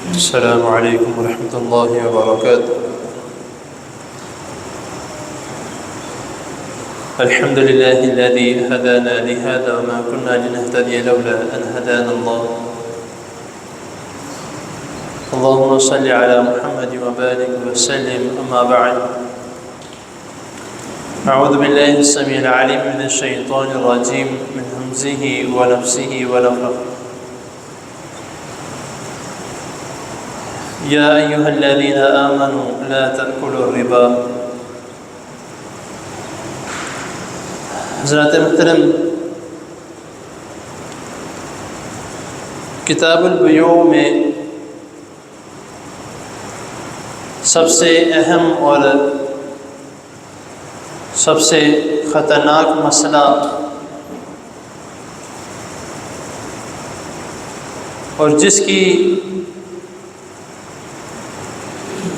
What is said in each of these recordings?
السلام علیکم ورحمۃ اللہ وبرکاتہ۔ الحمد للہ الذی هدانا لهذا وما كنا لنهتدي لولا ان هدانا الله۔ اللهم صل على محمد وبارك وسلم، اما بعد۔ اعوذ باللہ السمیع العلیم من الشیطان الرجیم، من همزه ونفسه ونفخه۔ یا ایہا الذین آمنوا لا تأکلوا الربا۔ حضرات محترم، کتاب البیوع میں سب سے اہم اور سب سے خطرناک مسئلہ اور جس کی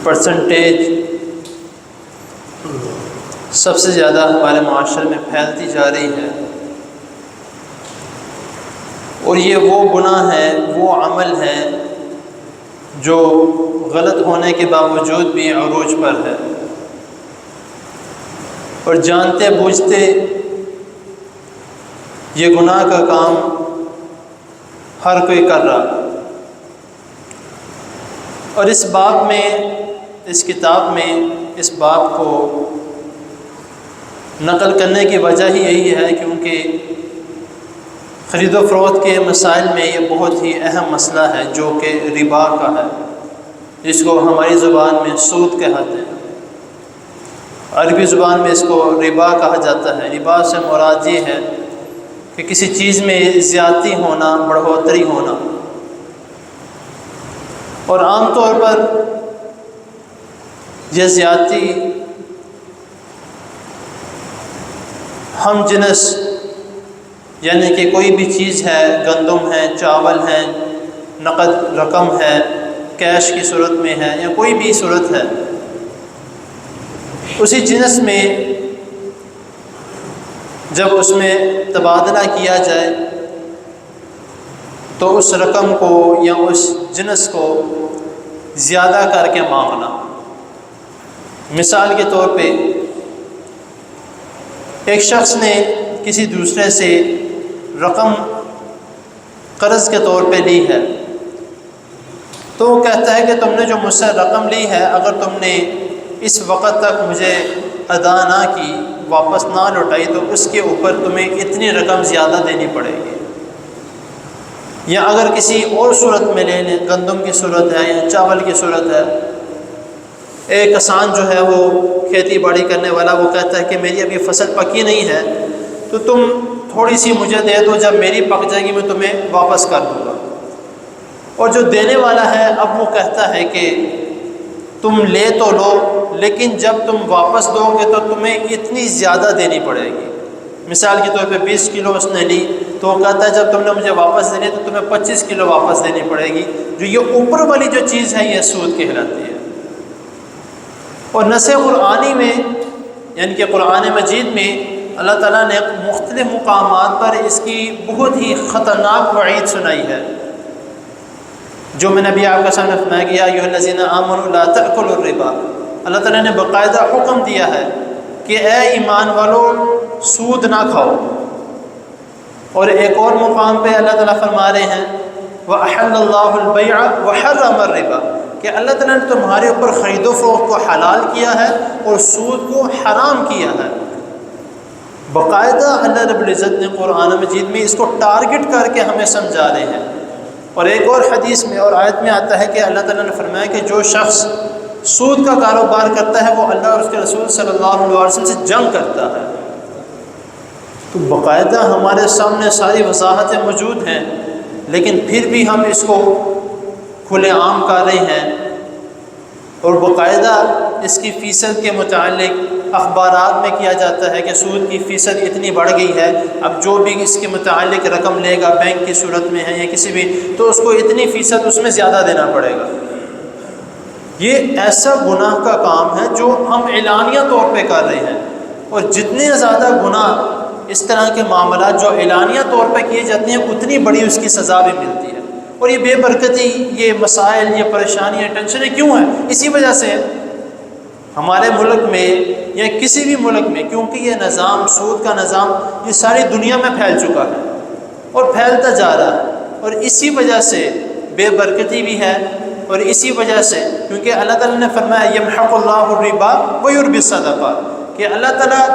پرسنٹیج سب سے زیادہ ہمارے معاشرے میں پھیلتی جا رہی ہے، اور یہ وہ گناہ ہے، وہ عمل ہے جو غلط ہونے کے باوجود بھی عروج پر ہے، اور جانتے بوجھتے یہ گناہ کا کام ہر کوئی کر رہا۔ اور اس باب میں، اس کتاب میں اس باب کو نقل کرنے کی وجہ ہی یہی ہے کیونکہ خرید و فروخت کے مسائل میں یہ بہت ہی اہم مسئلہ ہے جو کہ ربا کا ہے، جس کو ہماری زبان میں سود کہتے ہیں، عربی زبان میں اس کو ربا کہا جاتا ہے۔ ربا سے مراد یہ ہے کہ کسی چیز میں زیادتی ہونا، بڑھوتری ہونا، اور عام طور پر یہ زیادتی ہم جنس، یعنی کہ کوئی بھی چیز ہے، گندم ہے، چاول ہے، نقد رقم ہے، کیش کی صورت میں ہے، یا کوئی بھی صورت ہے، اسی جنس میں جب اس میں تبادلہ کیا جائے تو اس رقم کو یا اس جنس کو زیادہ کر کے مانگنا۔ مثال کے طور پہ ایک شخص نے کسی دوسرے سے رقم قرض کے طور پہ لی ہے، تو وہ کہتا ہے کہ تم نے جو مجھ سے رقم لی ہے، اگر تم نے اس وقت تک مجھے ادا نہ کی، واپس نہ لوٹائی، تو اس کے اوپر تمہیں اتنی رقم زیادہ دینی پڑے گی۔ یا اگر کسی اور صورت میں لے لیں، گندم کی صورت ہے یا چاول کی صورت ہے، ایک کسان جو ہے وہ کھیتی باڑی کرنے والا، وہ کہتا ہے کہ میری ابھی فصل پکی نہیں ہے، تو تم تھوڑی سی مجھے دے دو، جب میری پک جائے گی میں تمہیں واپس کر دوں گا۔ اور جو دینے والا ہے اب وہ کہتا ہے کہ تم لے تو لو، لیکن جب تم واپس دو گے تو تمہیں اتنی زیادہ دینی پڑے گی۔ مثال کے طور پہ 20 کلو اس نے لی، تو وہ کہتا ہے جب تم نے مجھے واپس دینی تو تمہیں 25 کلو واپس دینی پڑے گی۔ جو یہ اوپر والی جو چیز ہے یہ سود کہلاتی ہے۔ اور نص قرآنی میں، یعنی کہ قرآن مجید میں اللہ تعالیٰ نے مختلف مقامات پر اس کی بہت ہی خطرناک وعید سنائی ہے، جو میں نے ابھی آپ کے سامنے فرمایا کہ یا ایھا الذین آمنوا لا تأکلوا الربا۔ اللہ تعالیٰ نے باقاعدہ حکم دیا ہے کہ اے ایمان والو سود نہ کھاؤ۔ اور ایک اور مقام پہ اللہ تعالیٰ فرما رہے ہیں وَأَحَلَّ اللَّهُ الْبَيْعَ وَحَرَّمَ الرِّبَا، کہ اللہ تعالیٰ نے تمہارے اوپر خرید و فروخت کو حلال کیا ہے اور سود کو حرام کیا ہے۔ باقاعدہ اللہ رب العزت نے قرآن مجید میں اس کو ٹارگٹ کر کے ہمیں سمجھا رہے ہیں۔ اور ایک اور حدیث میں اور آیت میں آتا ہے کہ اللہ تعالیٰ نے فرمایا کہ جو شخص سود کا کاروبار کرتا ہے وہ اللہ اور اس کے رسول صلی اللہ علیہ وسلم سے جنگ کرتا ہے۔ تو باقاعدہ ہمارے سامنے ساری وضاحتیں موجود ہیں، لیکن پھر بھی ہم اس کو کھلے عام کر رہے ہیں، اور باقاعدہ اس کی فیصد کے متعلق اخبارات میں کیا جاتا ہے کہ سود کی فیصد اتنی بڑھ گئی ہے، اب جو بھی اس کے متعلق رقم لے گا بینک کی صورت میں ہے یا کسی بھی، تو اس کو اتنی فیصد اس میں زیادہ دینا پڑے گا۔ یہ ایسا گناہ کا کام ہے جو ہم اعلانیہ طور پہ کر رہے ہیں، اور جتنے زیادہ گناہ اس طرح کے معاملات جو اعلانیہ طور پہ کیے جاتے ہیں اتنی بڑی اس کی سزا بھی ملتی ہے۔ اور یہ بے برکتی، یہ مسائل، یہ پریشانیاں، ٹینشنیں کیوں ہیں؟ اسی وجہ سے ہمارے ملک میں یا کسی بھی ملک میں، کیونکہ یہ نظام، سود کا نظام، یہ ساری دنیا میں پھیل چکا ہے اور پھیلتا جا رہا ہے، اور اسی وجہ سے بے برکتی بھی ہے، اور اسی وجہ سے کیونکہ اللہ تعالیٰ نے فرمایا یمحق اللہ الربا ویربی الصدقات، کہ اللہ تعالیٰ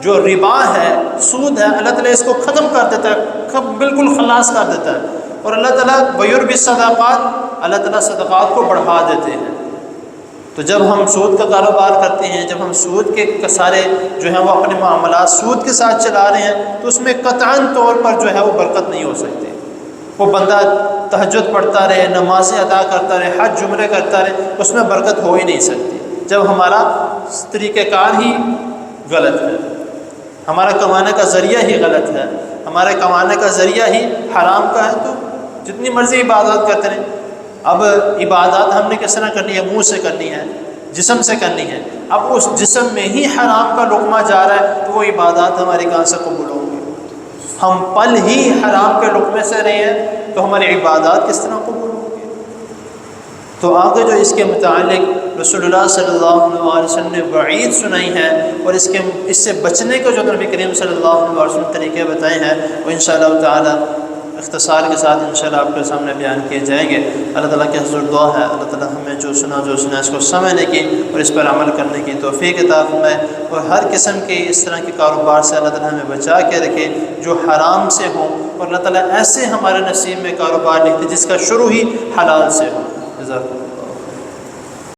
جو ربا ہے، سود ہے، اللہ تعالیٰ اس کو ختم کر دیتا ہے، بالکل خلاص کر دیتا ہے، اور اللہ تعالیٰ ویربی الصدقات، اللہ تعالیٰ صدقات کو بڑھا دیتے ہیں۔ تو جب ہم سود کا کاروبار کرتے ہیں، جب ہم سود کے سارے جو ہیں وہ اپنے معاملات سود کے ساتھ چلا رہے ہیں، تو اس میں قطعاً طور پر جو ہے وہ برکت نہیں ہو سکتی۔ وہ بندہ تہجد پڑھتا رہے، نمازیں ادا کرتا رہے، حج عمرے کرتا رہے، اس میں برکت ہو ہی نہیں سکتی جب ہمارا طریقہ کار ہی غلط ہے، ہمارا کمانے کا ذریعہ ہی غلط ہے، ہمارے کمانے کا ذریعہ ہی حرام کا ہے۔ تو جتنی مرضی عبادات کرتے رہیں، اب عبادات ہم نے کس طرح کرنی ہے؟ منہ سے کرنی ہے، جسم سے کرنی ہے۔ اب اس جسم میں ہی حرام کا لقمہ جا رہا ہے تو وہ عبادات ہماری کہاں سے قبول ہوں گی؟ ہم پل ہی حرام کے لقمے سے رہے ہیں تو ہماری عبادات کس طرح قبول ہوں گی؟ تو آگے جو اس کے متعلق رسول اللہ صلی اللہ علیہ وسلم نے وعید سنائی ہے، اور اس سے بچنے کا جو نبی کریم صلی اللہ علیہ وسلم طریقے بتائے ہیں، وہ انشاءاللہ تعالی اختصار کے ساتھ انشاءاللہ آپ کے سامنے بیان کیے جائیں گے۔ اللہ تعالیٰ کی حضور دعا ہے اللہ تعالیٰ ہمیں جو سنا اس کو سمجھنے کی اور اس پر عمل کرنے کی توفیق عطا فرمائے، اور ہر قسم کے اس طرح کے کاروبار سے اللہ تعالیٰ ہمیں بچا کے رکھے جو حرام سے ہوں، اور اللہ تعالیٰ ایسے ہمارے نصیب میں کاروبار لکھتے جس کا شروع ہی حلال سے ہو۔ جزاک اللہ۔